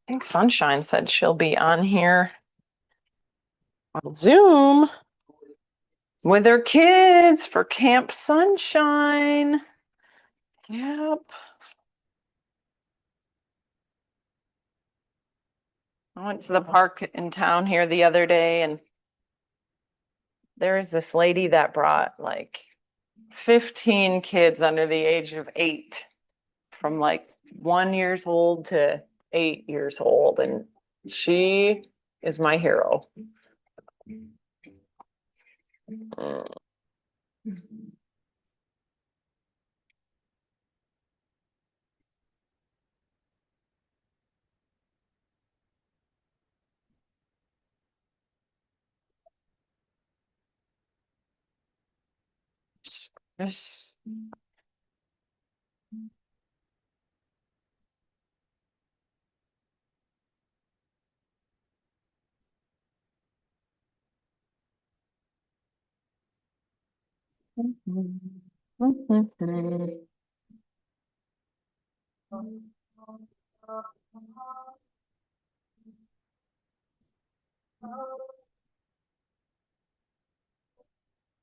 think Sunshine said she'll be on here on Zoom with her kids for Camp Sunshine. Yep. I went to the park in town here the other day, and there's this lady that brought like 15 kids under the age of 8, from like 1 year old to 8 years old, and she is my hero. Yes.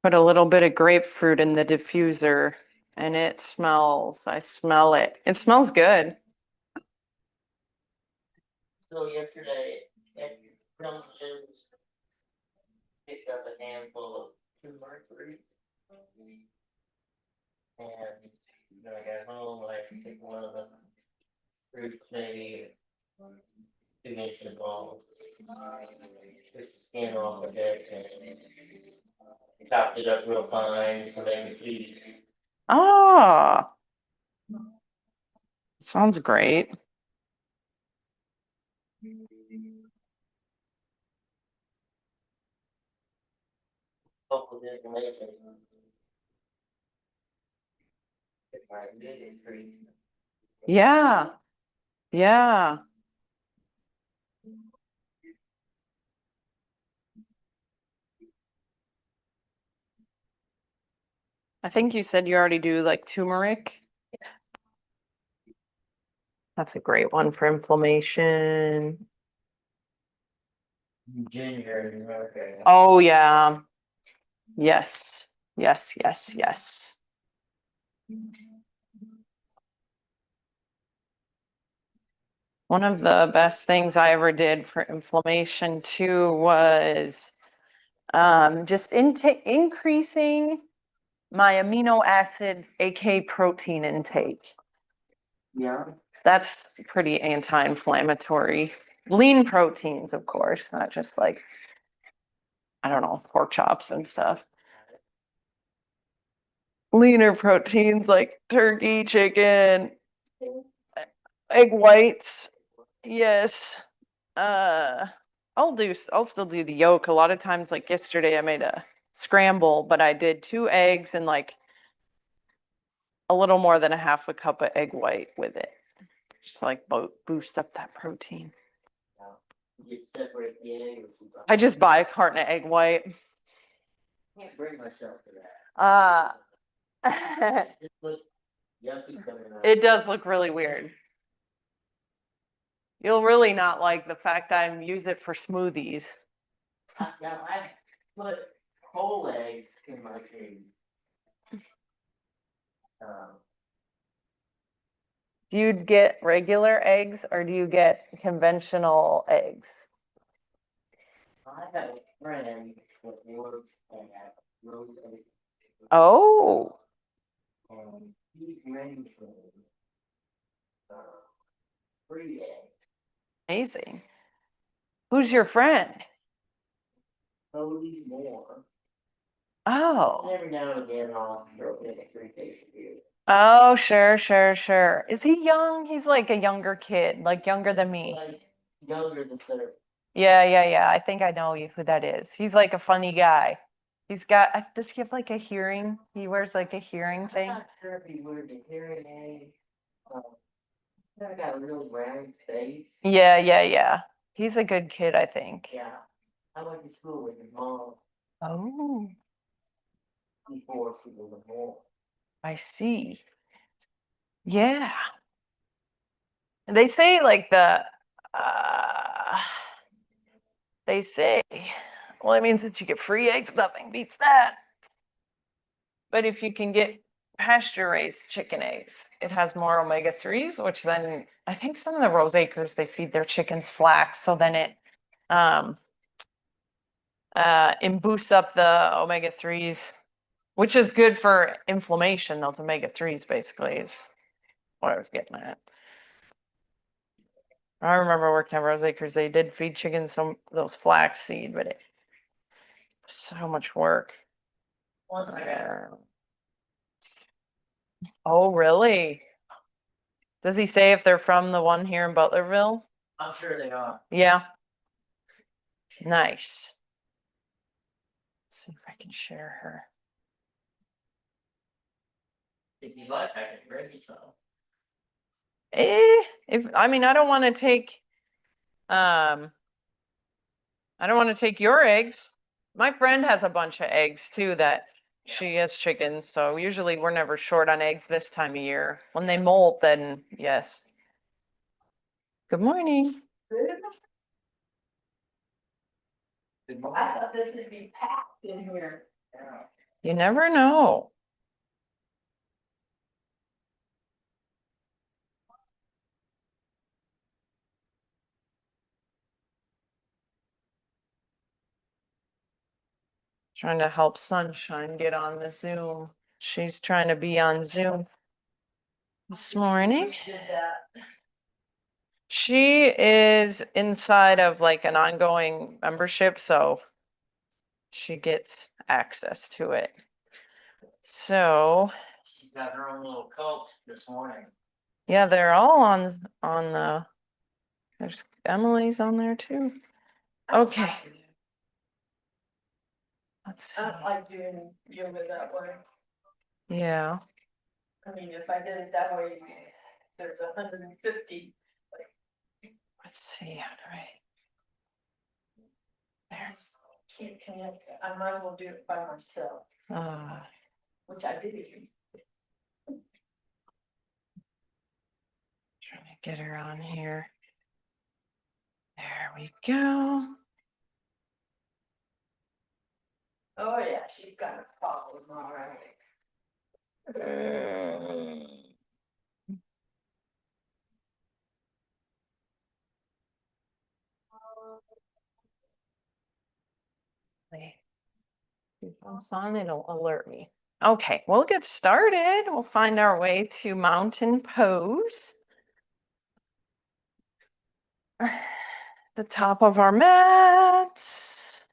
Put a little bit of grapefruit in the diffuser, and it smells. I smell it. It smells good. So yesterday at Johnson's picked up a handful of turmeric root. And when I got home, I took one of the roots, maybe 2 inches long. Took the skin off of it and chopped it up real fine so they could see. Ah, sounds great. Help with information. If I did it for you. Yeah. Yeah. I think you said you already do like turmeric. That's a great one for inflammation. Ginger, okay. Oh, yeah. Yes. Yes, yes, yes. One of the best things I ever did for inflammation too was just increasing my amino acids, aka protein intake. Yeah. That's pretty anti-inflammatory. Lean proteins, of course, not just like, I don't know, pork chops and stuff. Leaner proteins like turkey, chicken, egg whites. Yes. I'll still do the yolk. A lot of times, like yesterday, I made a scramble, but I did 2 eggs and like a little more than a half a cup of egg white with it. Just like boost up that protein. You separate the egg or something. I just buy a carton of egg white. Can't bring myself to that. It It looks yucky coming out. does look really weird. You'll really not like the fact I use it for smoothies. Now I put whole eggs in my food. Do you get regular eggs or do you get conventional eggs? I have a friend that works at Rose Egg. Oh, And he brings me free eggs. amazing. Who's your friend? Totally more. Oh. Every now and again I'll throw in a 3 case of beer. Oh, sure, sure, sure. Is he young? He's like a younger kid, like younger than me. Like younger than 30. Yeah, yeah, yeah. I think I know who that is. He's like a funny guy. He's got, does he have like a hearing? He wears like a hearing thing. I'm not sure if he wears a hearing aid. He's got a real round face. Yeah, yeah, yeah. He's a good kid, I think. Yeah. I went to school with his mom Oh, before she was born. I see. Yeah. They say like the They say, well, it means that you get free eggs. Nothing beats that. But if you can get pasture raised chicken eggs, it has more omega-3s, which then I think some of the Rose Acres, they feed their chickens flax. So then it and boosts up the omega-3s, which is good for inflammation. Those omega-3s basically is what I was getting at. I remember working at Rose Acres, they did feed chickens some those flax seed, but it so much work. Oh, really? Does he say if they're from the one here in Butlerville? I'm sure they are. Yeah. Nice. Let's see if I can share her. If you like, I can bring you some. If I mean, I don't want to take your eggs. My friend has a bunch of eggs too that she has chickens, so usually we're never short on eggs this time of year. When they molt, then yes. Good morning. I thought this would be packed in here. You never know. Trying to help Sunshine get on the Zoom. She's trying to be on Zoom this morning. Did that. She is inside of like an ongoing membership, so she gets access to it. So She's got her own little cult this morning. yeah, they're all on the, there's Emily's on there too. Okay. Let's see. I don't like doing yoga that way. Yeah. I mean, if I did it that way, there's 150. Let's see. How do I? There. Can't connect. I might as well do it by myself, which I do. Trying to get her on here. There we go. Oh yeah, she's got a problem, all right. Thumbs on, it'll alert me. Okay, we'll get started. We'll find our way to mountain pose. The top of our mats.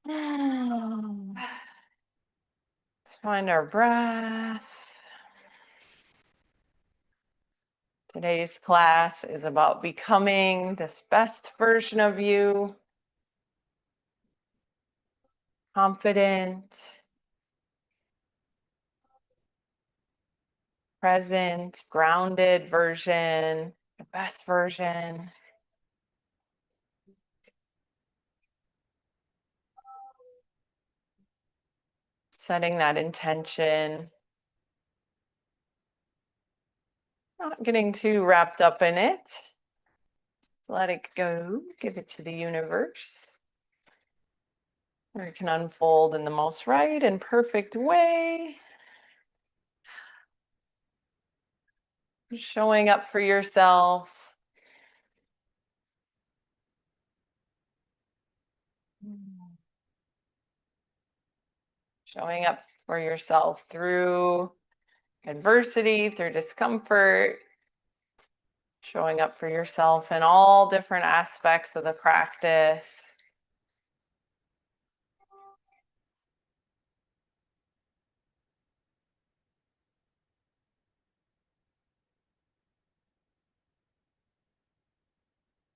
Let's find our breath. Today's class is about becoming this best version of you. Confident, present, grounded version, the best version. Setting that intention. Not getting too wrapped up in it. Just let it go, give it to the universe. Where it can unfold in the most right and perfect way. Showing up for yourself. Showing up for yourself through adversity, through discomfort. Showing up for yourself in all different aspects of the practice.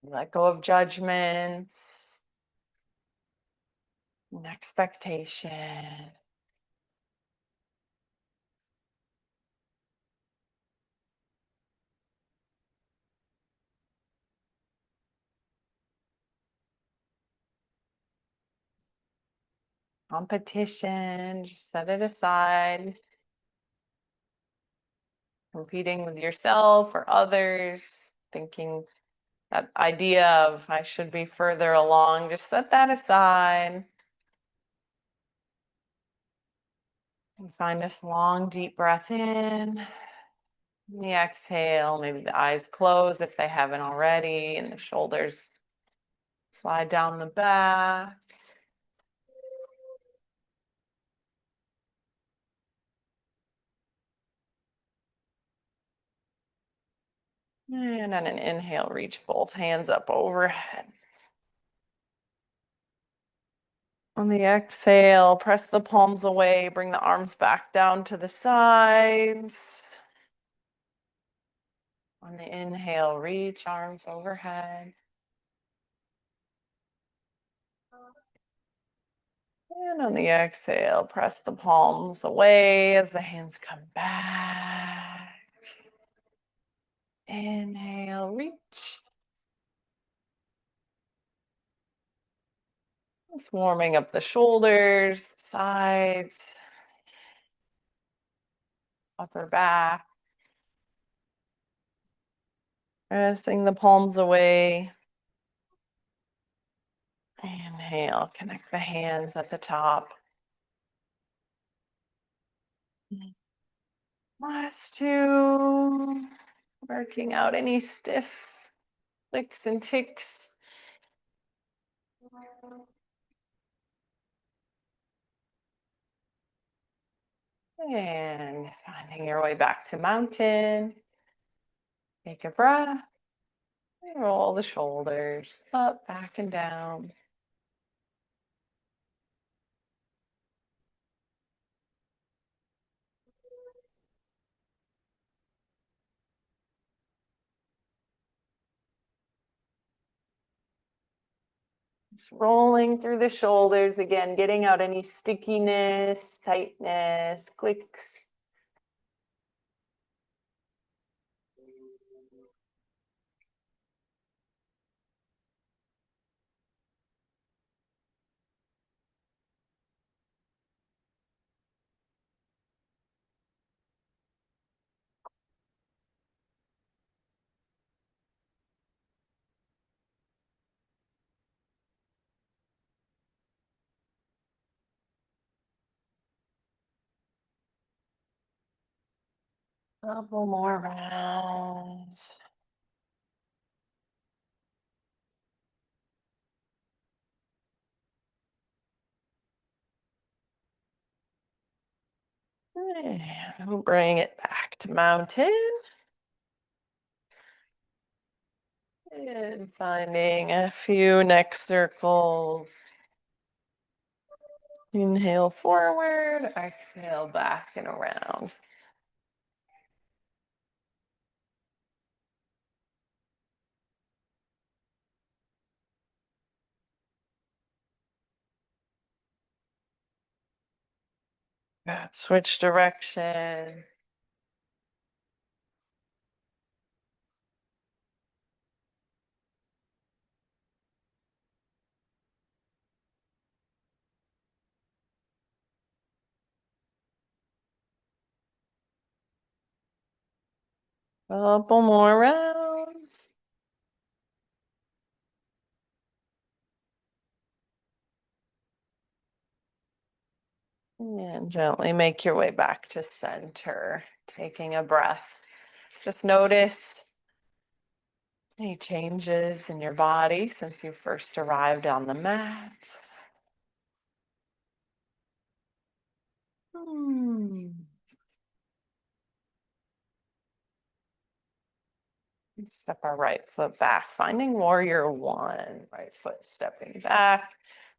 Let go of judgments and expectation. Competition, just set it aside. Competing with yourself or others, thinking That idea of I should be further along, just set that aside. And find this long, deep breath in. The exhale, maybe the eyes close if they haven't already, and the shoulders slide down the back. And on an inhale, reach both hands up overhead. On the exhale, press the palms away, bring the arms back down to the sides. On the inhale, reach arms overhead. And on the exhale, press the palms away as the hands come back. Inhale, reach. Just warming up the shoulders, the sides, upper back. Pressing the palms away. Inhale, connect the hands at the top. Last two. Working out any stiff clicks and ticks. And finding your way back to mountain. Take a breath. Roll the shoulders up, back, and down. Just rolling through the shoulders again, getting out any stickiness, tightness, clicks. Couple more rounds. And we'll bring it back to mountain. And finding a few neck circles. Inhale forward, exhale back and around. Good. Switch direction. Couple more rounds. And gently make your way back to center, taking a breath. Just notice any changes in your body since you first arrived on the mat. Step our right foot back, finding warrior one. Right foot stepping back.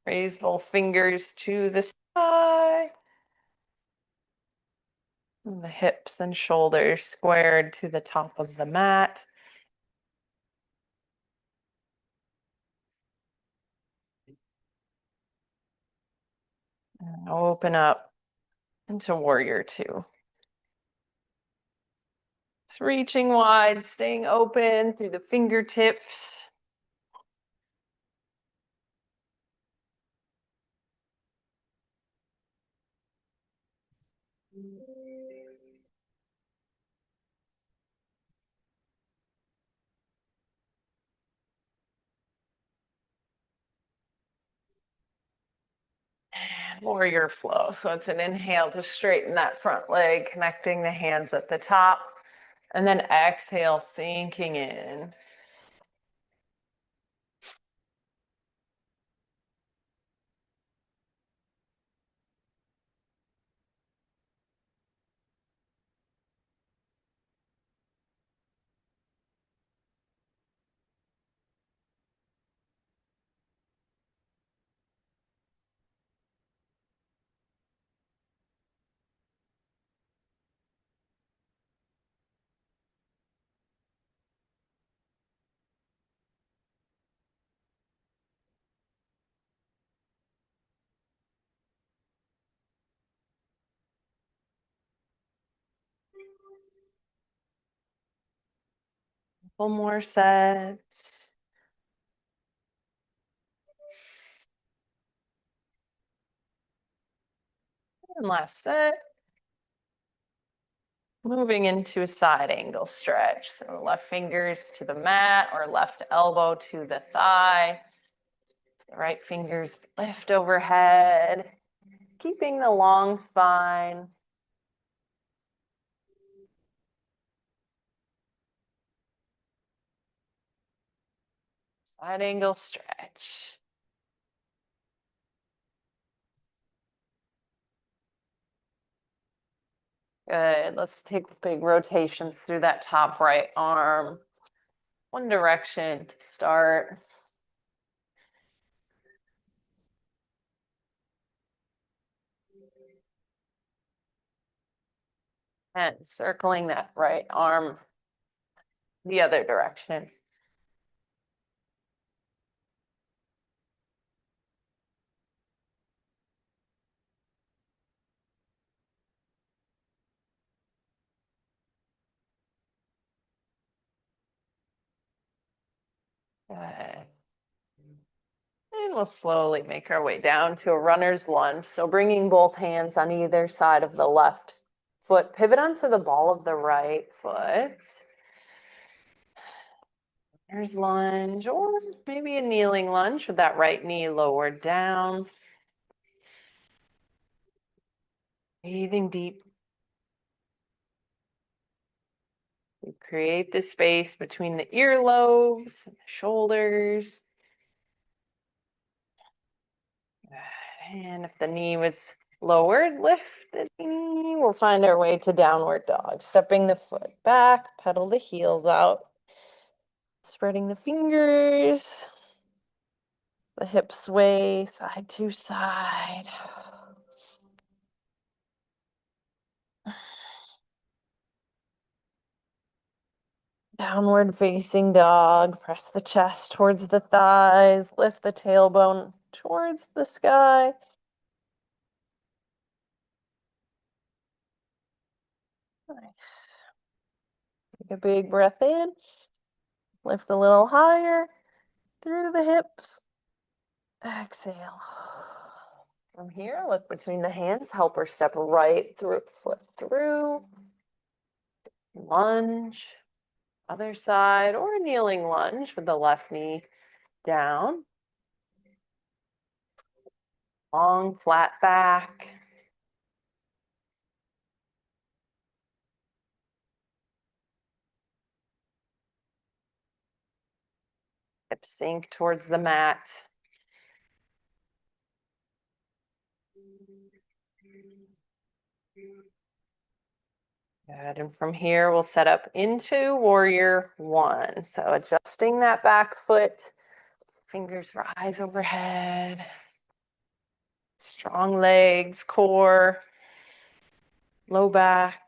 Raise both fingers to the sky. And the hips and shoulders squared to the top of the mat. And open up into warrior two. It's reaching wide, staying open through the fingertips. Warrior flow. So it's an inhale to straighten that front leg, connecting the hands at the top, and then exhale, sinking in. Couple more sets. And last set. Moving into a side angle stretch. So left fingers to the mat or left elbow to the thigh. The right fingers lift overhead, keeping the long spine. Side angle stretch. Good. Let's take big rotations through that top right arm. One direction to start. And circling that right arm the other direction. Good. And we'll slowly make our way down to a runner's lunge. So bringing both hands on either side of the left foot, pivot onto the ball of the right foot. Runner's lunge, or maybe a kneeling lunge with that right knee lowered down. Breathing deep. We create the space between the earlobes and the shoulders. And if the knee was lowered, lift the knee. We'll find our way to downward dog. Stepping the foot back, pedal the heels out. Spreading the fingers. The hips sway side to side. Downward facing dog. Press the chest towards the thighs. Lift the tailbone towards the sky. Nice. Take a big breath in. Lift a little higher through the hips. Exhale. From here, look between the hands. Helper step right through, foot through. Lunge. Other side, or a kneeling lunge with the left knee down. Long, flat back. Hips sink towards the mat. Good, and from here we'll set up into warrior one. So adjusting that back foot, fingers rise overhead. Strong legs, core, low back.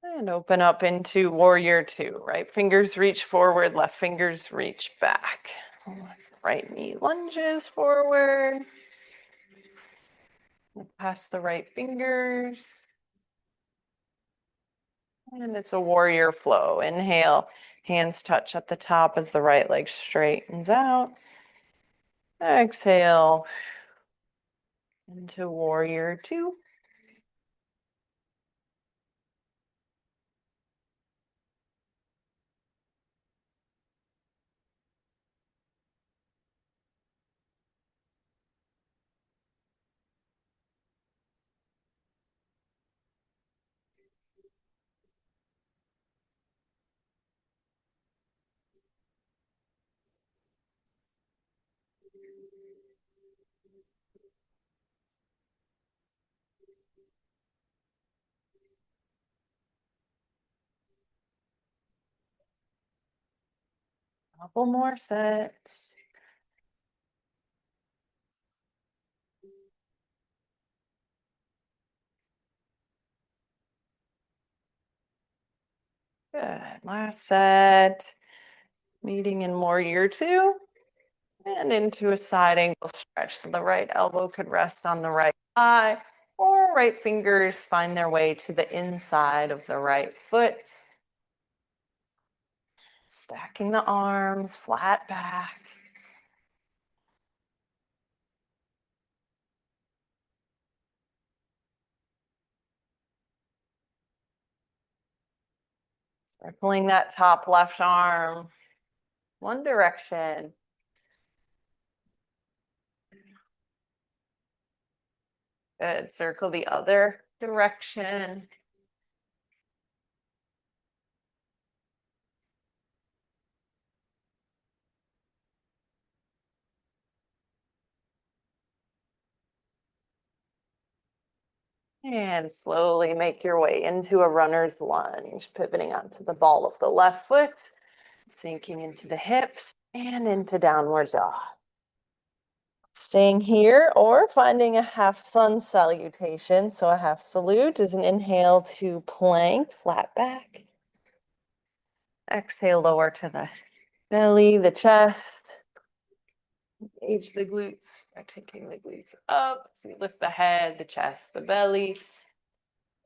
And open up into warrior two. Right fingers reach forward, left fingers reach back. Right knee lunges forward. Past the right fingers. And it's a warrior flow. Inhale, hands touch at the top as the right leg straightens out. Exhale into warrior two. Couple more sets. Good. Last set. Meeting in warrior two. And into a side angle stretch. So the right elbow could rest on the right thigh, or right fingers find their way to the inside of the right foot. Stacking the arms, flat back. Circling that top left arm, one direction. Good. Circle the other direction. And slowly make your way into a runner's lunge, pivoting onto the ball of the left foot, sinking into the hips and into downward dog. Staying here or finding a half sun salutation. So a half salute is an inhale to plank, flat back. Exhale, lower to the belly, the chest. Engage the glutes by taking the glutes up. So you lift the head, the chest, the belly.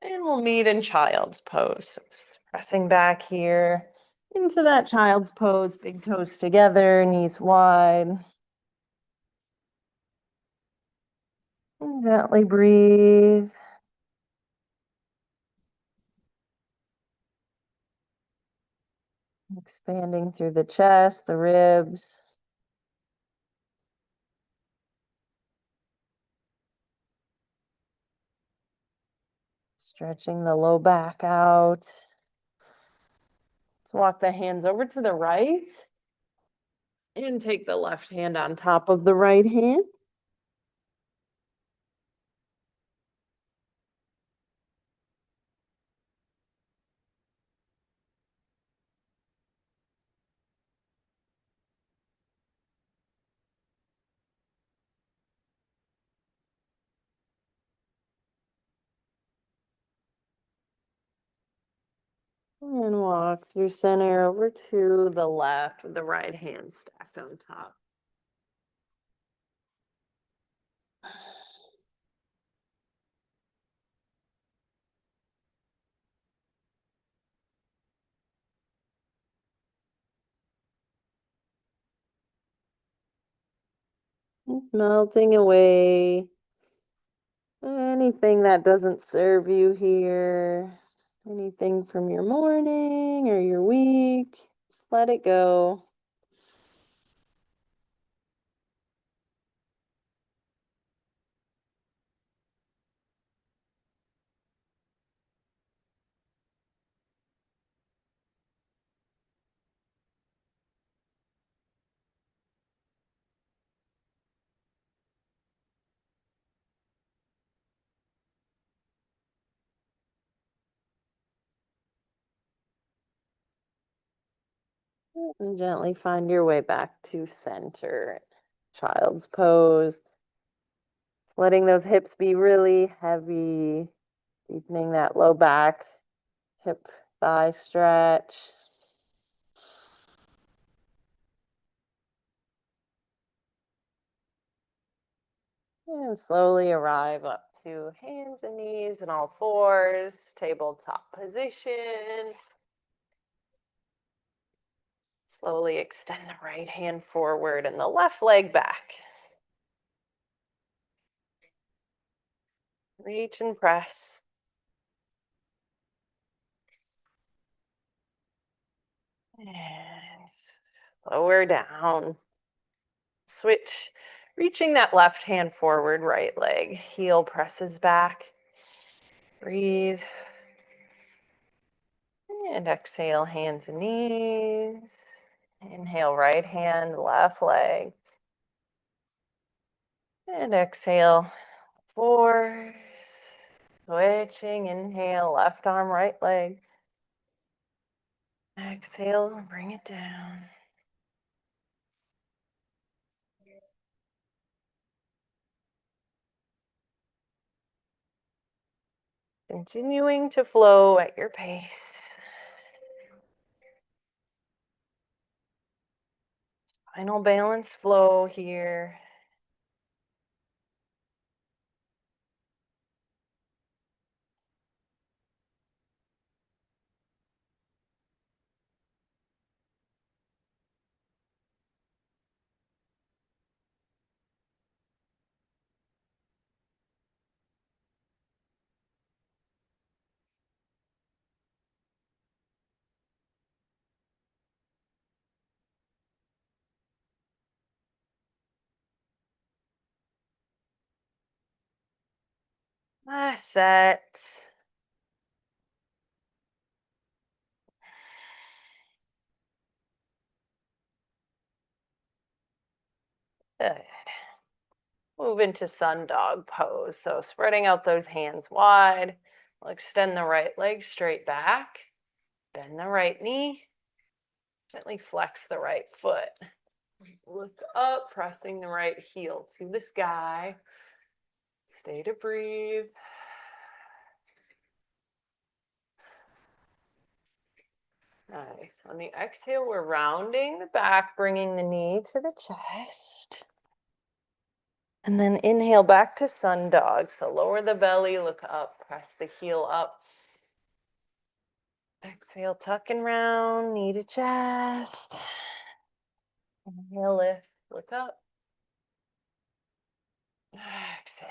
And we'll meet in child's pose. So pressing back here into that child's pose, big toes together, knees wide. And gently breathe. Expanding through the chest, the ribs. Stretching the low back out. Let's walk the hands over to the right. And take the left hand on top of the right hand. And walk through center over to the left with the right hand stacked on top. Melting away anything that doesn't serve you here. Anything from your morning or your week. Just let it go. And gently find your way back to center. Child's pose. Letting those hips be really heavy. Deepening that low back, hip, thigh stretch. And slowly arrive up to hands and knees and all fours, tabletop position. Slowly extend the right hand forward and the left leg back. Reach and press. And lower down. Switch, reaching that left hand forward, right leg. Heel presses back. Breathe. And exhale, hands and knees. Inhale, right hand, left leg. And exhale, fours. Switching, inhale, left arm, right leg. Exhale, bring it down. Continuing to flow at your pace. Final balance flow here. Last set. Good. Move into sun dog pose. So spreading out those hands wide. We'll extend the right leg straight back. Bend the right knee. Gently flex the right foot. Look up, pressing the right heel to the sky. Stay to breathe. Nice. On the exhale, we're rounding the back, bringing the knee to the chest. And then inhale back to sun dog. So lower the belly, look up, press the heel up. Exhale, tuck and round, knee to chest. Inhale, lift, look up. Exhale.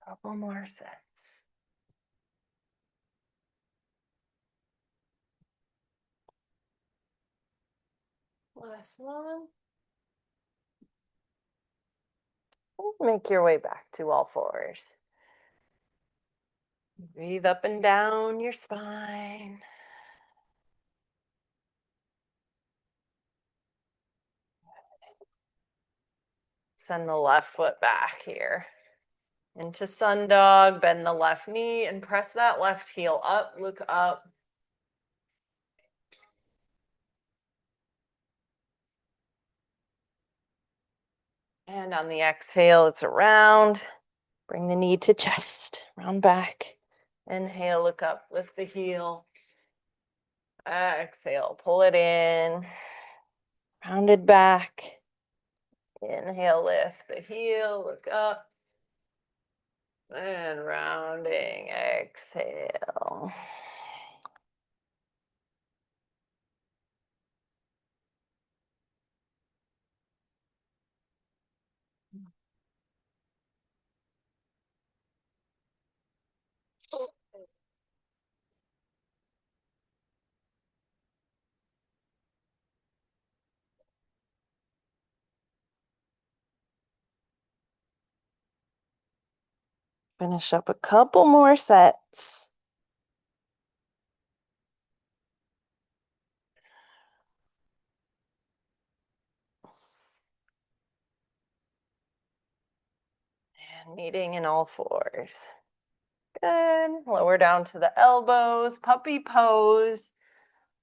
Couple more sets. Last one. Make your way back to all fours. Breathe up and down your spine. Send the left foot back here. Into sun dog, bend the left knee and press that left heel up, look up. And on the exhale, it's around. Bring the knee to chest, round back. Inhale, look up, lift the heel. Exhale, pull it in. Rounded back. Inhale, lift the heel, look up. And rounding, exhale. Finish up a couple more sets. And meeting in all fours. Good. Lower down to the elbows, puppy pose.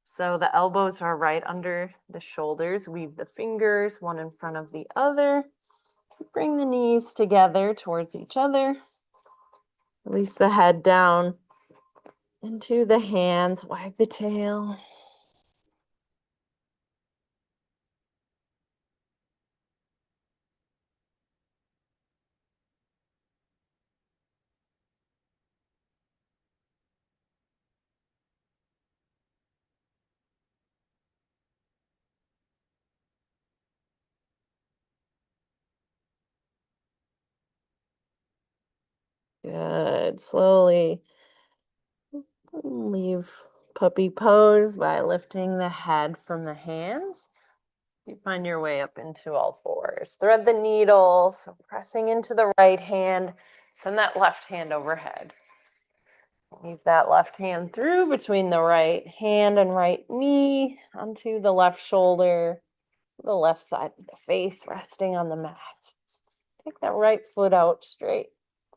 So the elbows are right under the shoulders. Weave the fingers one in front of the other. Bring the knees together towards each other. Release the head down into the hands. Wag the tail. Good. Slowly leave puppy pose by lifting the head from the hands. You find your way up into all fours. Thread the needle, so pressing into the right hand. Send that left hand overhead. Weave that left hand through between the right hand and right knee onto the left shoulder, the left side of the face, resting on the mat. Take that right foot out straight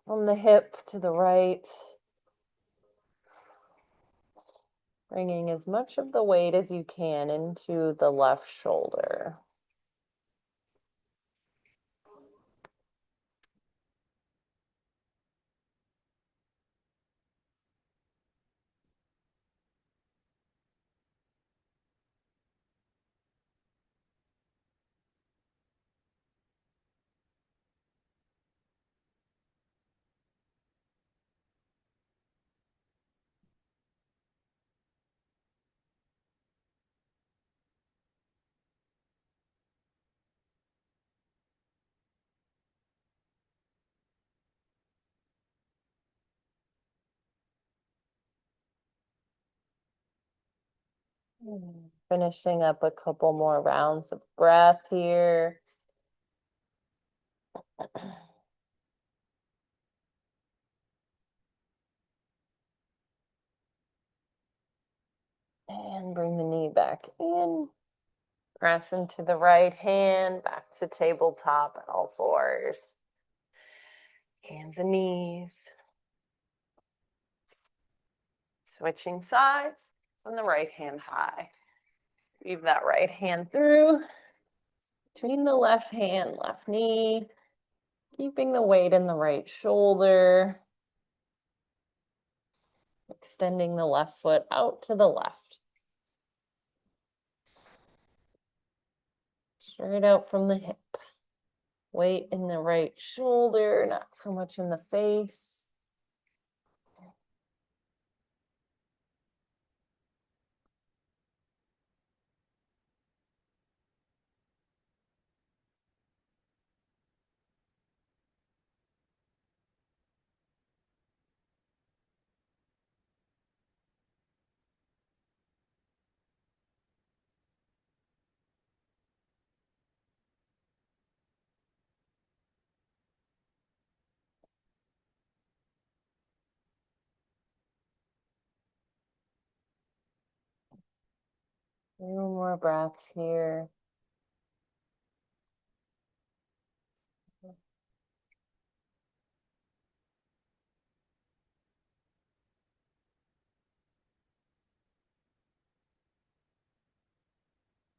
from the hip to the right. Bringing as much of the weight as you can into the left shoulder. Finishing up a couple more rounds of breath here. And bring the knee back in. Press into the right hand, back to tabletop at all fours. Hands and knees. Switching sides from the right hand high. Weave that right hand through between the left hand, left knee, keeping the weight in the right shoulder. Extending the left foot out to the left. Straight out from the hip. Weight in the right shoulder, not so much in the face. Few more breaths here.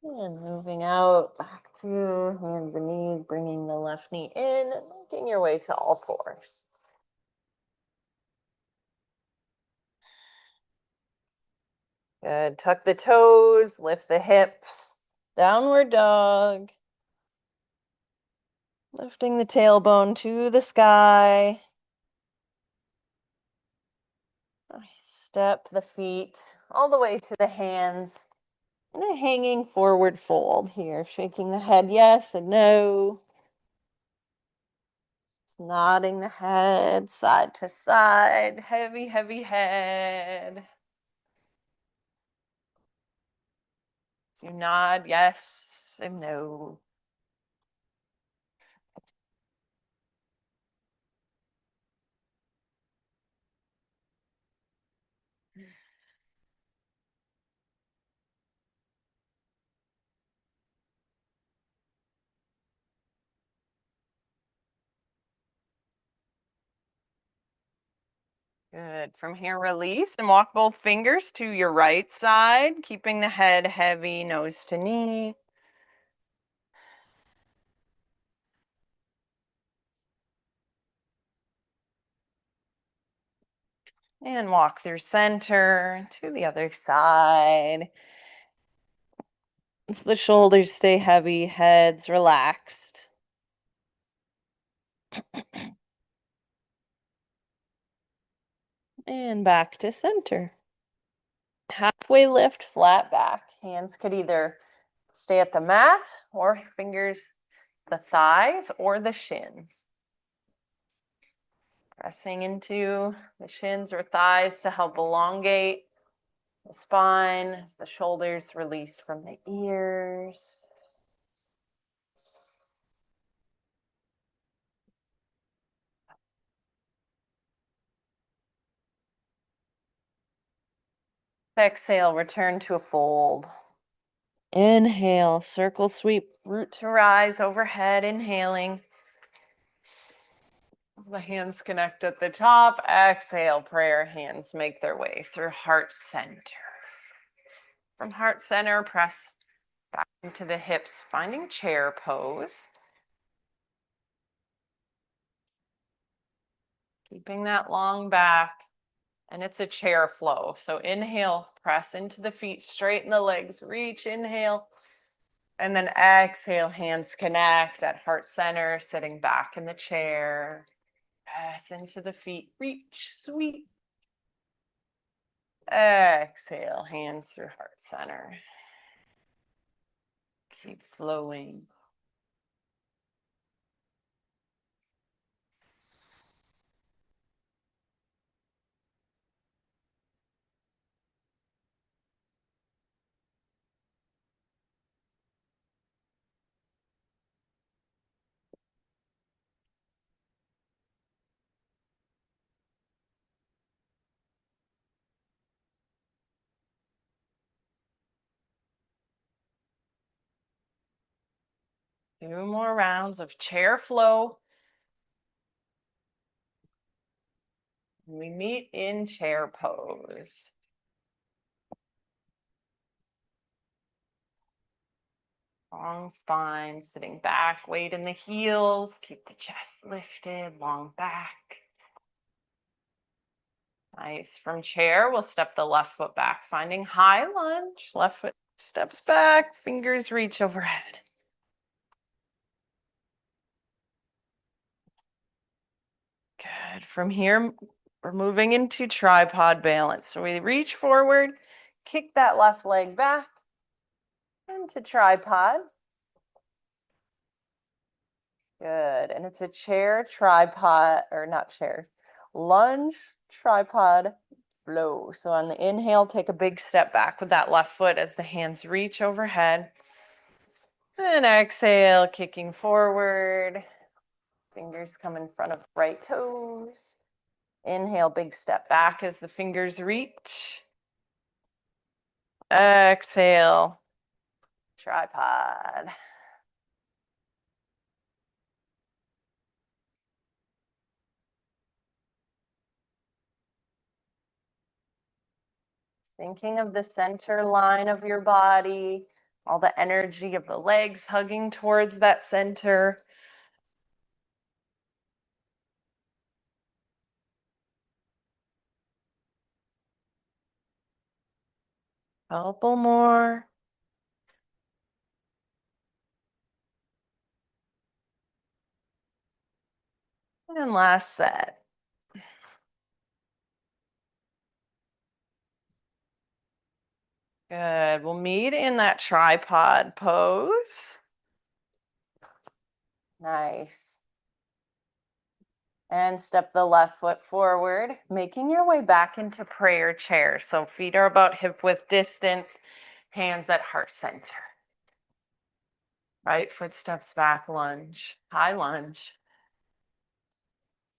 And moving out back to hands and knees, bringing the left knee in, and making your way to all fours. Good. Tuck the toes, lift the hips. Downward dog. Lifting the tailbone to the sky. Step the feet all the way to the hands. And a hanging forward fold here. Shaking the head yes and no. Nodding the head side to side. Heavy, heavy head. So you nod yes and no. Good. From here, release and walk both fingers to your right side, keeping the head heavy, nose to knee. And walk through center to the other side. So the shoulders stay heavy, heads relaxed. And back to center. Halfway lift, flat back. Hands could either stay at the mat or fingers the thighs or the shins. Pressing into the shins or thighs to help elongate the spine as the shoulders release from the ears. Exhale, return to a fold. Inhale, circle sweep, root to rise overhead, inhaling. The hands connect at the top. Exhale, prayer hands make their way through heart center. from heart center, press back into the hips, finding chair pose. Keeping that long back, and it's a chair flow. So inhale, press into the feet, straighten the legs, reach, inhale, and then exhale, hands connect at heart center, sitting back in the chair. Press into the feet, reach, sweep. Exhale, hands through heart center. Keep flowing. Two more rounds of chair flow. We meet in chair pose. Long spine, sitting back, weight in the heels, keep the chest lifted, long back. Nice. From chair, we'll step the left foot back, finding high lunge. Left foot steps back, fingers reach overhead. Good. From here, we're moving into tripod balance. So we reach forward, kick that left leg back into tripod. Good. And it's a chair, tripod, or not chair, lunge, tripod, flow. So on the inhale, take a big step back with that left foot as the hands reach overhead. And exhale, kicking forward. Fingers come in front of right toes. Inhale, big step back as the fingers reach. Exhale, tripod. Thinking of the center line of your body, all the energy of the legs hugging towards that center. Couple more. And last set. Good. We'll meet in that tripod pose. Nice. And step the left foot forward, making your way back into prayer chair. So feet are about hip width distance, hands at heart center. Right foot steps back, lunge, high lunge.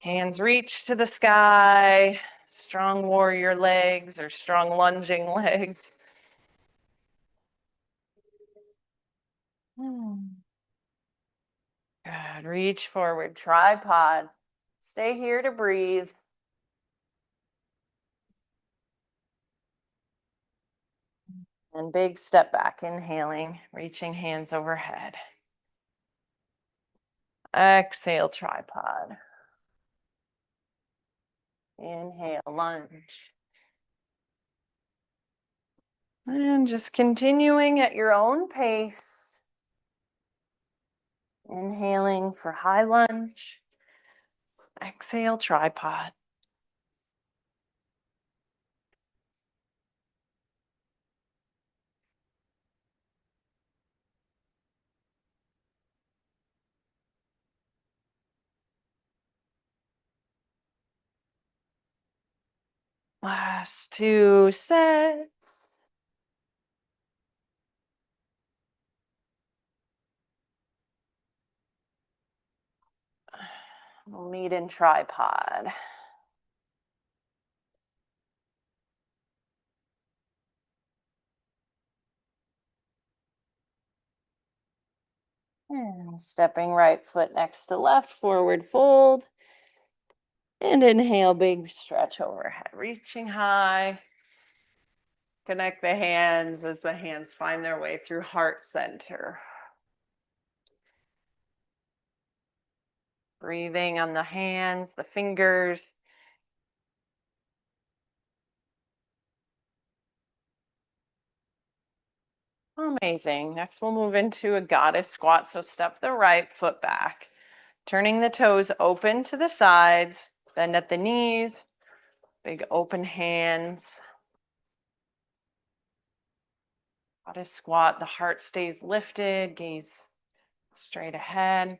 Hands reach to the sky, strong warrior legs or strong lunging legs. Good, reach forward, tripod. Stay here to breathe. And big step back, inhaling, reaching hands overhead. Exhale, tripod. Inhale, lunge. And just continuing at your own pace. Inhaling for high lunge. Exhale, tripod. Last two sets. We'll meet in tripod. And stepping right foot next to left, forward fold. And inhale, big stretch overhead, reaching high. Connect the hands as the hands find their way through heart center. Breathing on the hands, the fingers. Amazing. Next, we'll move into a goddess squat. So step the right foot back, turning the toes open to the sides, bend at the knees, big open hands. Goddess squat, the heart stays lifted, gaze straight ahead.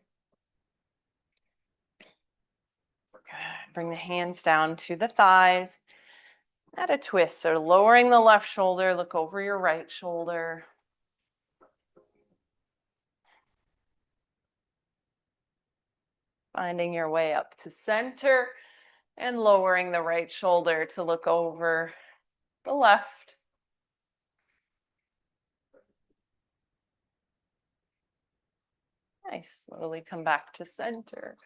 Good. Bring the hands down to the thighs. Add a twist. So lowering the left shoulder, look over your right shoulder. Finding your way up to center and lowering the right shoulder to look over the left. Nice. Slowly come back to center.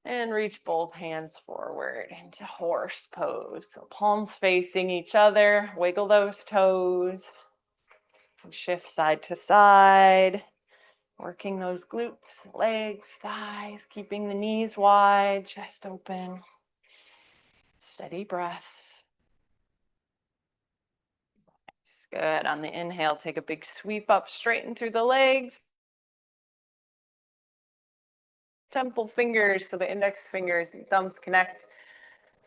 And reach both hands forward into horse pose. So palms facing each other. Wiggle those toes. And shift side to side. Working those glutes, legs, thighs, keeping the knees wide, chest open. Steady breaths. Good. On the inhale, take a big sweep up, straighten through the legs. Temple fingers, so the index fingers and thumbs connect.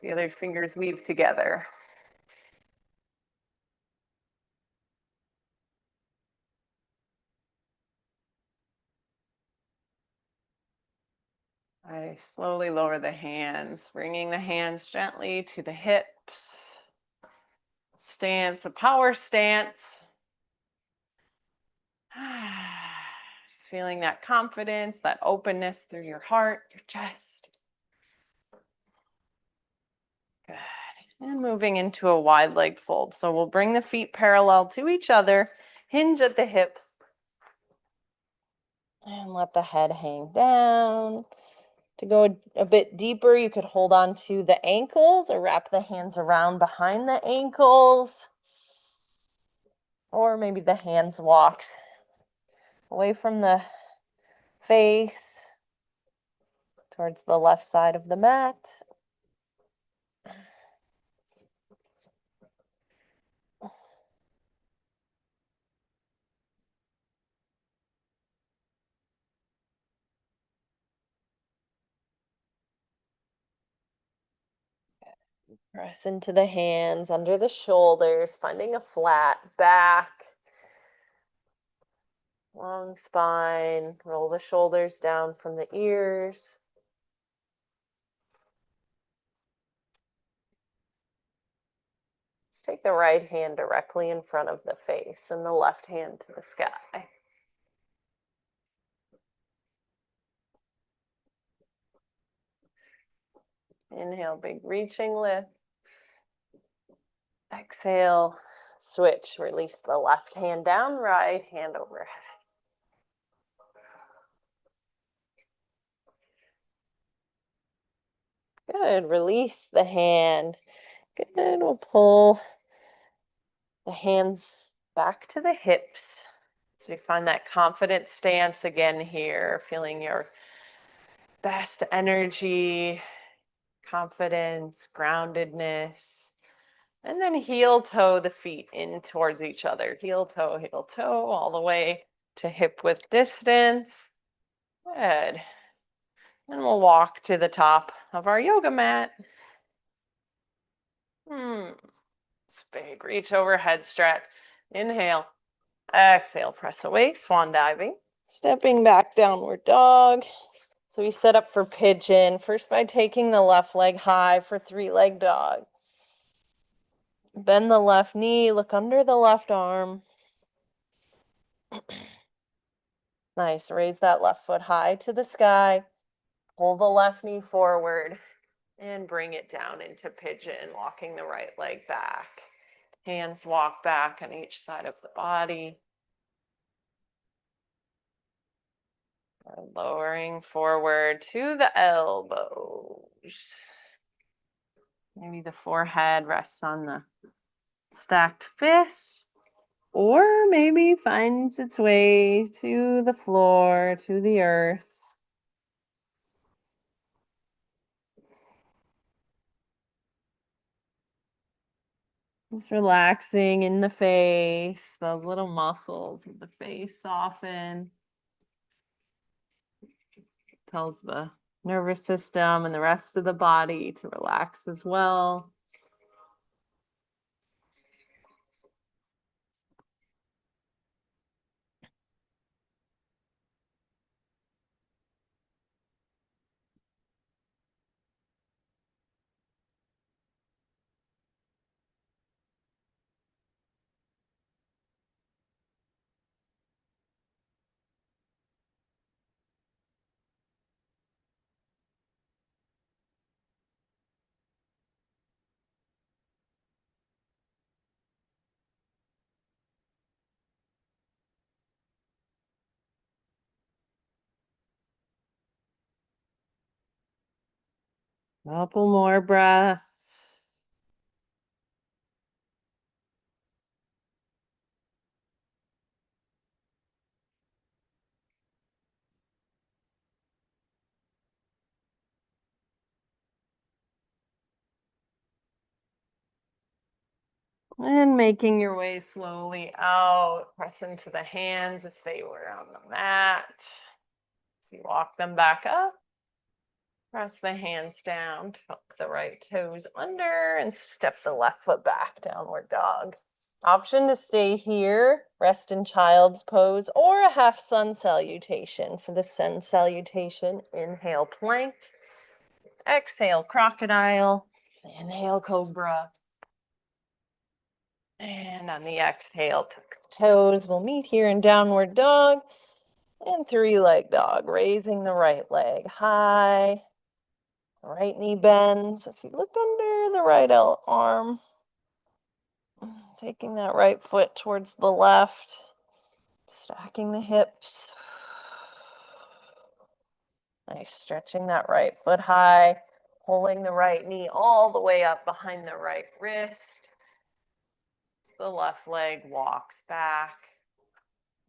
The other fingers weave together. I slowly lower the hands, bringing the hands gently to the hips. Stance, a power stance. Just feeling that confidence, that openness through your heart, your chest. Good. And moving into a wide leg fold. So we'll bring the feet parallel to each other, hinge at the hips, and let the head hang down. To go a bit deeper, you could hold on to the ankles or wrap the hands around behind the ankles. Or maybe the hands walked away from the face towards the left side of the mat. Press into the hands under the shoulders, finding a flat back, long spine. Roll the shoulders down from the ears. Let's take the right hand directly in front of the face and the left hand to the sky. Inhale, big reaching lift. Exhale, switch. Release the left hand down, right hand overhead. Good. Release the hand. Good. We'll pull the hands back to the hips. So you find that confident stance again here, feeling your best energy, confidence, groundedness. And then heel toe the feet in towards each other. Heel toe, all the way to hip width distance. Good. And we'll walk to the top of our yoga mat. It's big. Reach overhead stretch. Inhale. Exhale. Press away. Swan diving. Stepping back, downward dog. So we set up for pigeon. First by taking the left leg high for three-leg dog. Bend the left knee. Look under the left arm. Nice. Raise that left foot high to the sky. Pull the left knee forward and bring it down into pigeon, walking the right leg back. Hands walk back on each side of the body. Lowering forward to the elbows. Maybe the forehead rests on the stacked fists, or maybe finds its way to the floor, to the earth. Just relaxing in the face, those little muscles of the face soften. Tells the nervous system and the rest of the body to relax as well. Couple more breaths. And making your way slowly out, press into the hands if they were on the mat. So you walk them back up. Press the hands down, tuck the right toes under, and step the left foot back, downward dog. Option to stay here, rest in child's pose, or a half sun salutation. For the sun salutation, inhale plank, exhale crocodile, inhale cobra. And on the exhale, tuck the toes. We'll meet here in downward dog and three-leg dog, raising the right leg high. Right knee bends as you look under the right arm. Taking that right foot towards the left. Stacking the hips. Nice, stretching that right foot high. Pulling the right knee all the way up behind the right wrist. The left leg walks back.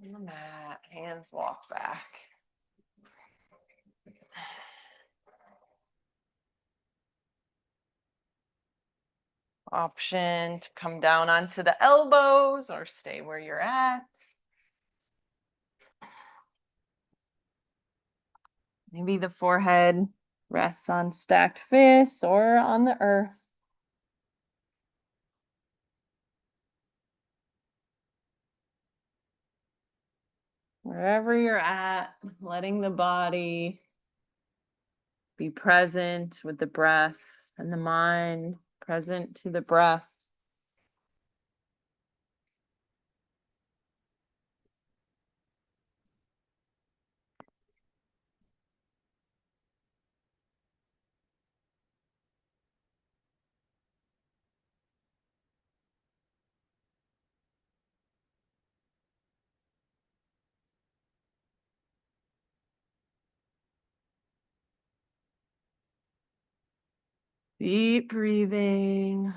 On the mat, hands walk back. Option to come down onto the elbows or stay where you're at. Maybe the forehead rests on stacked fists or on the earth. Wherever you're at, letting the body be present with the breath and the mind present to the breath. Deep breathing.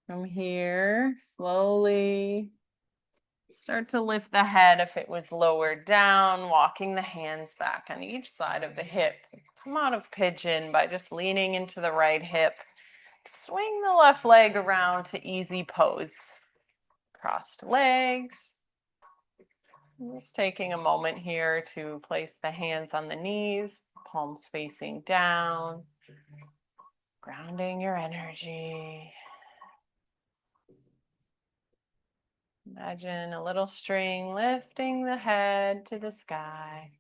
From here, slowly start to lift the head if it was lowered down, walking the hands back on each side of the hip. Come out of pigeon by just leaning into the right hip. Swing the left leg around to easy pose. Crossed legs. Just taking a moment here to place the hands on the knees, palms facing down, grounding your energy. Imagine a little string lifting the head to the sky.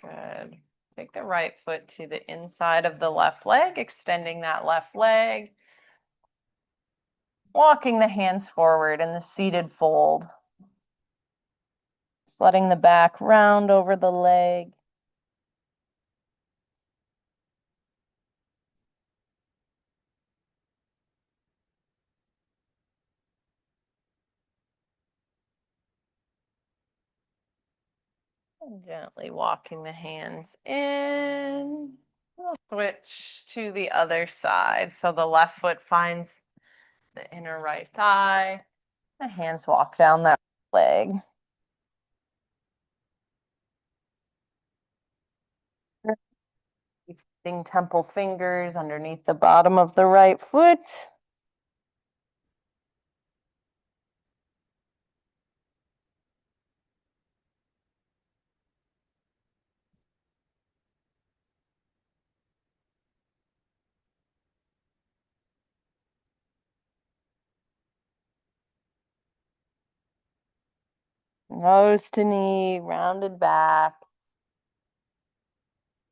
Good. Take the right foot to the inside of the left leg, extending that left leg. Walking the hands forward in the seated fold. Just letting the back round over the leg. And gently walking the hands in. We'll switch to the other side. So the left foot finds the inner right thigh. The hands walk down that leg. Keeping temple fingers underneath the bottom of the right foot. Nose to knee, rounded back.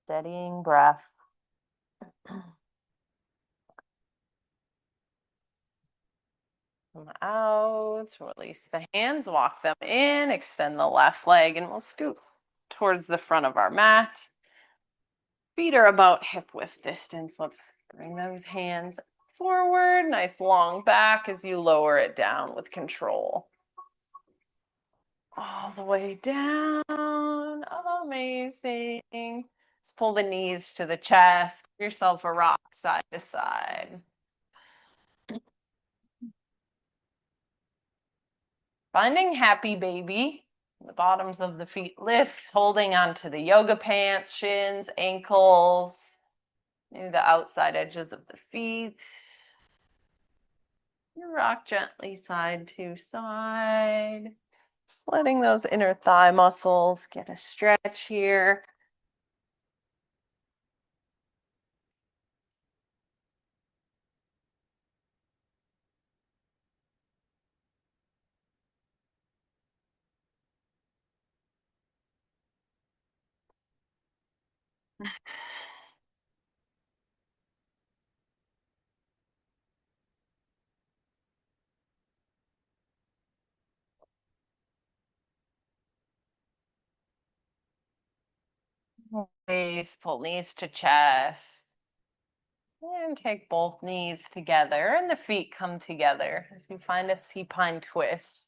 Steadying breath. Come out, release the hands, walk them in, extend the left leg, and we'll scoot towards the front of our mat. Feet are about hip width distance. Let's bring those hands forward. Nice long back as you lower it down with control. All the way down. Amazing. Let's pull the knees to the chest. Give yourself a rock side to side. Finding happy baby. The bottoms of the feet lift, holding onto the yoga pants, shins, ankles, maybe the outside edges of the feet. You rock gently side to side. Just letting those inner thigh muscles get a stretch here. Release, pull knees to chest. And take both knees together and the feet come together as you find a supine twist.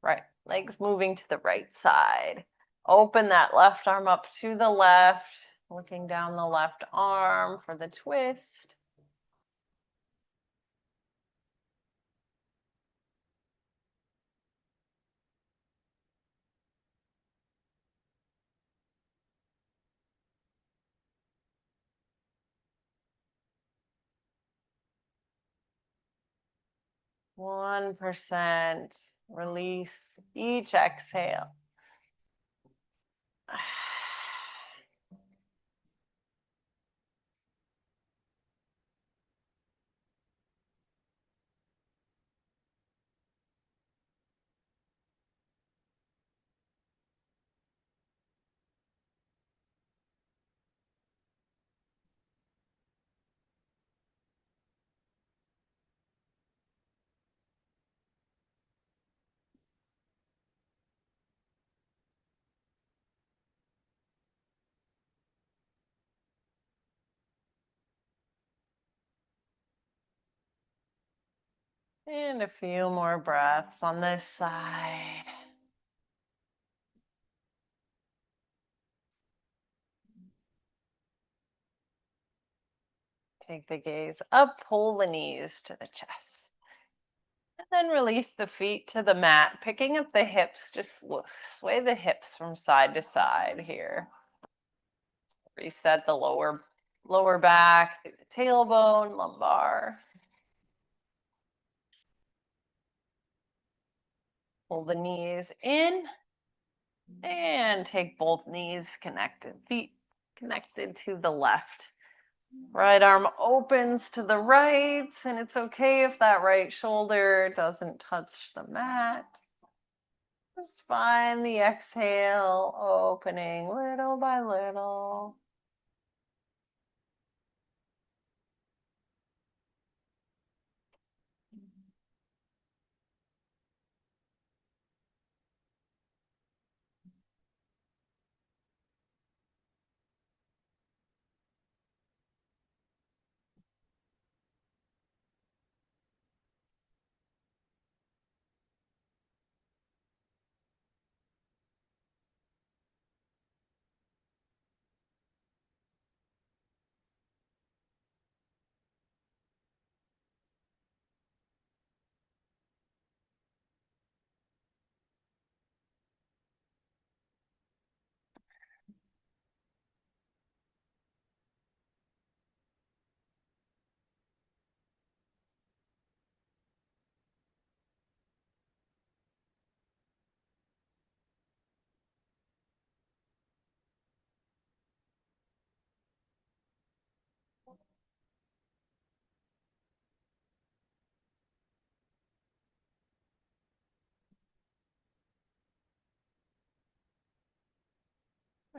Right, legs moving to the right side. Open that left arm up to the left, looking down the left arm for the twist. One 1%. Release each exhale. And a few more breaths on this side. Take the gaze up, pull the knees to the chest. And then release the feet to the mat, picking up the hips, just sway the hips from side to side here. Reset the lower back, through the tailbone, lumbar. Pull the knees in and take both knees connected, feet connected to the left. Right arm opens to the right, and it's okay if that right shoulder doesn't touch the mat. Just find the exhale opening little by little.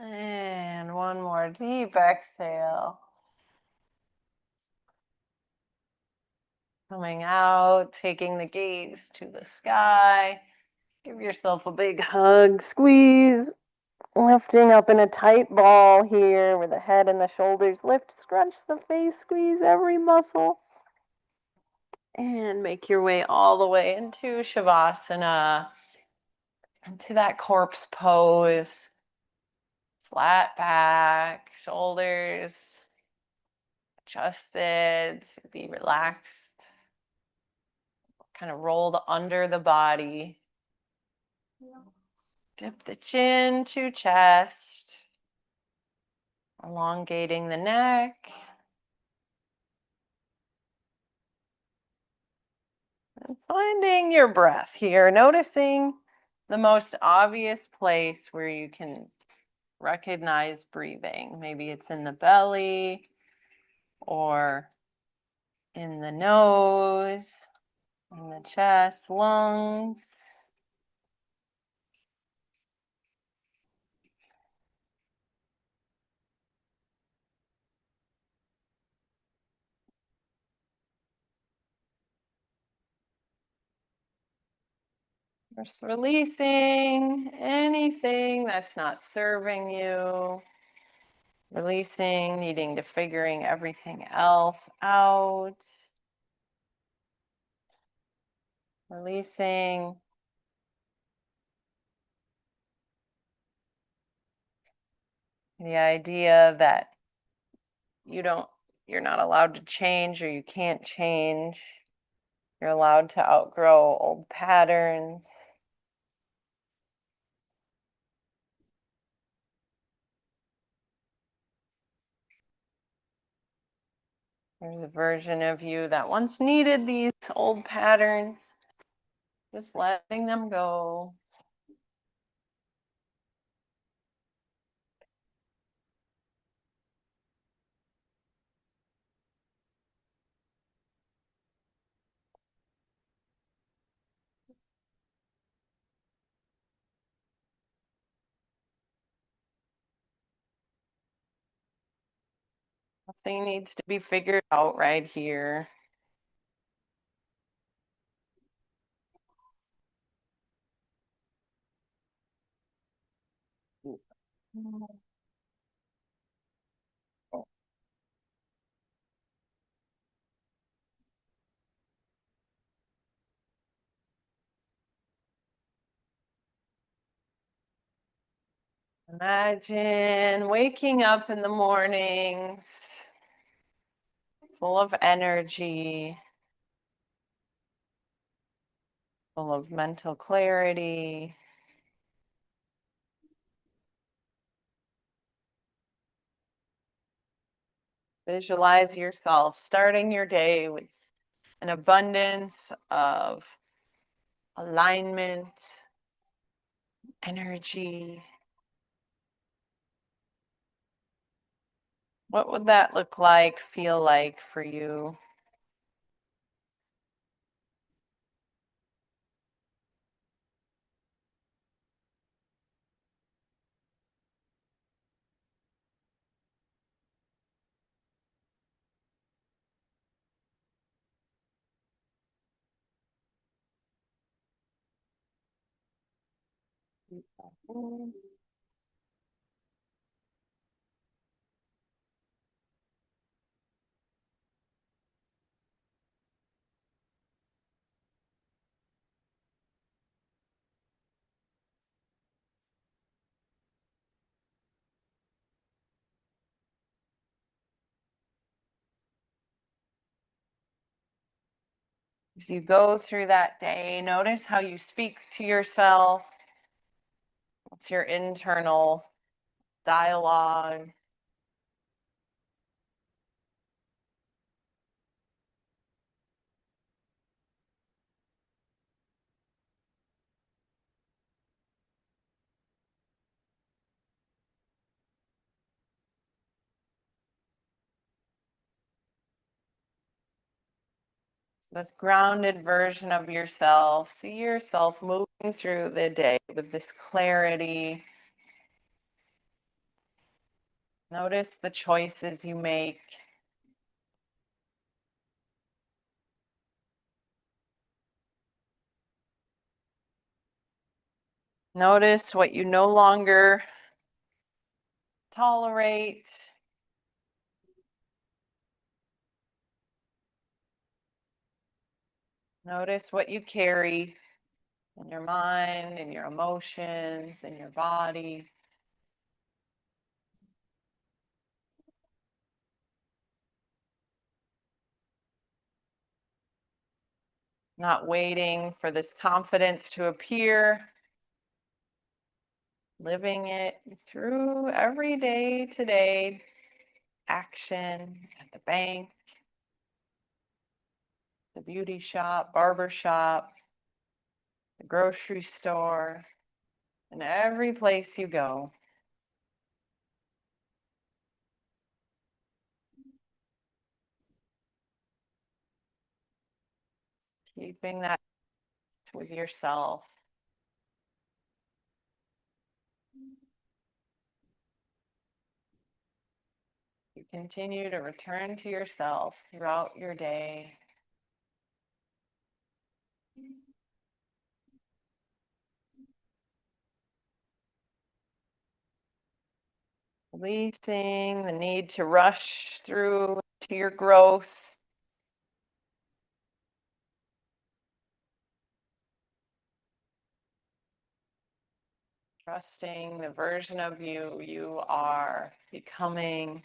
And one more deep exhale. Coming out, taking the gaze to the sky. Give yourself a big hug, squeeze. Lifting up in a tight ball here where the head and the shoulders lift, scrunch the face, squeeze every muscle. And make your way all the way into Shavasana, into that corpse pose. Flat back, shoulders adjusted, be relaxed. Kind of rolled under the body. Dip the chin to chest. Elongating the neck. And finding your breath here, noticing the most obvious place where you can recognize breathing. Maybe it's in the belly or in the nose, in the chest, lungs. Just releasing anything that's not serving you. Releasing, needing to figuring everything else out. Releasing. The idea that you're not allowed to change or you can't change. You're allowed to outgrow old patterns. There's a version of you that once needed these old patterns. Just letting them go. Nothing needs to be figured out right here. Imagine waking up in the mornings full of energy, full of mental clarity. Visualize yourself starting your day with an abundance of alignment, energy. What would that look like, feel like for you? As you go through that day, notice how you speak to yourself. What's your internal dialogue? This grounded version of yourself. See yourself moving through the day with this clarity, Notice the choices you make. Notice what you no longer tolerate. Notice what you carry in your mind, in your emotions, in your body. Not waiting for this confidence to appear. Living it through every day today action at the bank, the beauty shop, barber shop, the grocery store, and every place you go. Keeping that with yourself. You continue to return to yourself throughout your day. Releasing the need to rush through to your growth. Trusting the version of you are becoming.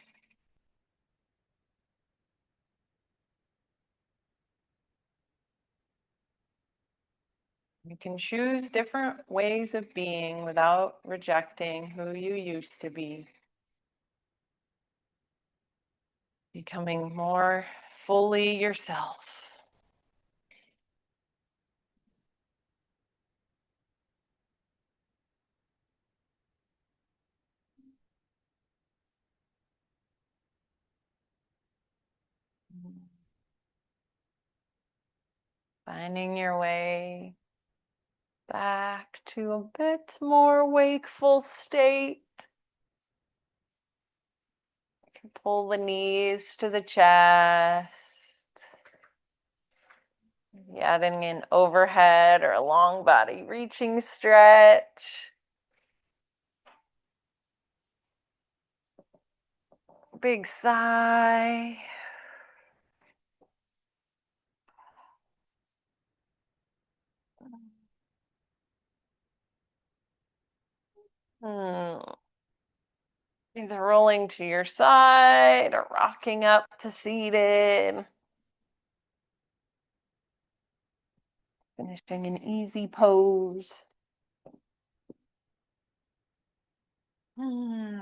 You can choose different ways of being without rejecting who you used to be. Becoming more fully yourself. Finding your way back to a bit more wakeful state. You can pull the knees to the chest. Maybe adding an overhead or a long body reaching stretch. Big sigh. Either rolling to your side or rocking up to seated. Finishing an easy pose.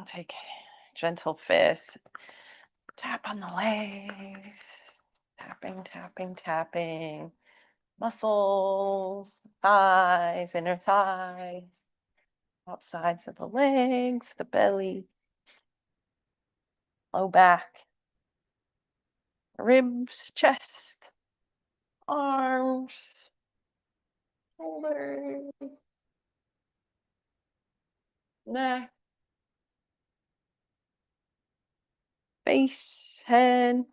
Take a gentle fist. Tap on the legs. Tapping, tapping, tapping. Muscles, thighs, inner thighs. Outsides of the legs, the belly. Low back. Ribs, chest. Arms. Shoulders. Neck. Face, head.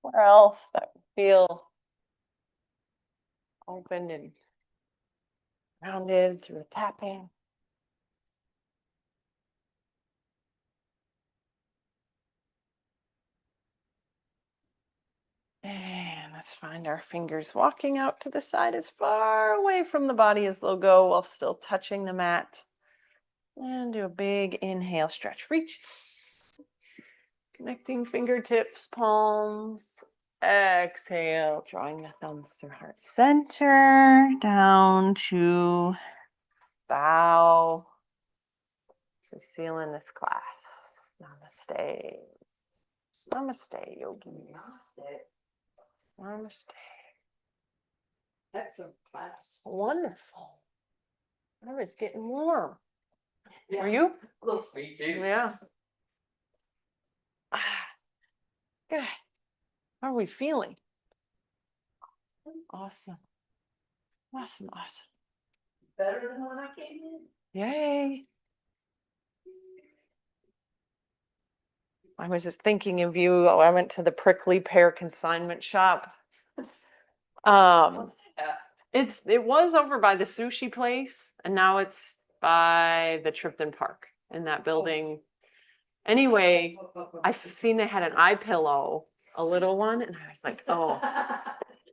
Where else that would feel open and rounded through the tapping. And let's find our fingers walking out to the side as far away from the body as they'll go while still touching the mat. And do a big inhale, stretch, reach. Connecting fingertips, palms. Exhale, drawing the thumbs through heart center, down to bow. So sealing this class. Namaste. Namaste, yogi. Namaste. Excellent class. Wonderful. I was getting warm. Were you? Me too. Yeah. Good. How are we feeling? Awesome. Awesome. Awesome. Better than when I came in. Yay. I was just thinking of you. I went to the prickly pear consignment shop. It was over by the sushi place, and now it's by the Tripton Park in that building. Anyway, I've seen they had an eye pillow, a little one, and I was like, oh.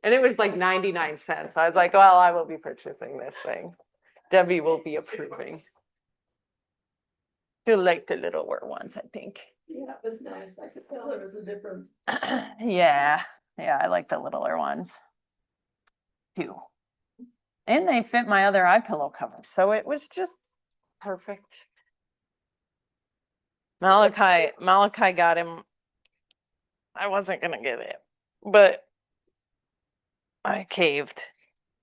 And it was like 99 cents. I was like, well, I will be purchasing this thing. Debbie will be approving. She'll like the littler ones, I think. Yeah, it was nice. I could tell there was a difference. Yeah, I like the littler ones too. And they fit my other eye pillow covers, so it was just perfect. Malachi got him. I wasn't gonna get it, but I caved.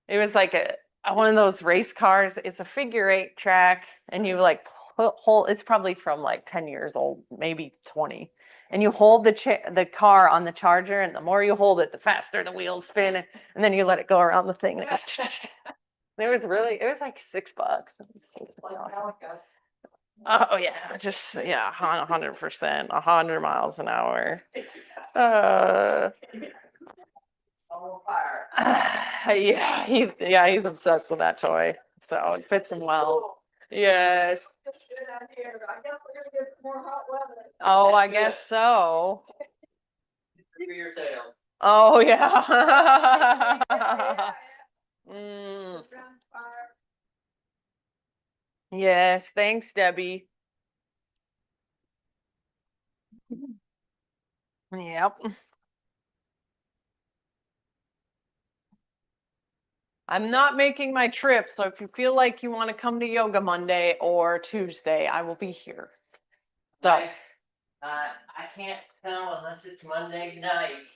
It was like a one of those race cars. It's a figure-8 track, and you like hold. It's probably from like 10 years old, maybe 20. And you hold the car on the charger, and the more you hold it, the faster the wheels spin, and then you let it go around the thing. It was like $6. It was Like awesome. Malachi. Oh yeah, 100%, 100 miles an hour. On fire. He's obsessed with that toy, so it fits him well. Yes. Good out here. I guess we're gonna get some more hot weather. Oh, I guess so. For your sales. Oh yeah. Yeah. Mm, Around fire. yes, thanks, Debbie. Yep. I'm not making my trip, so if you feel like you want to come to yoga Monday or Tuesday, I will be here. So, I can't tell unless it's Monday night,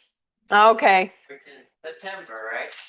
okay. which is September, right?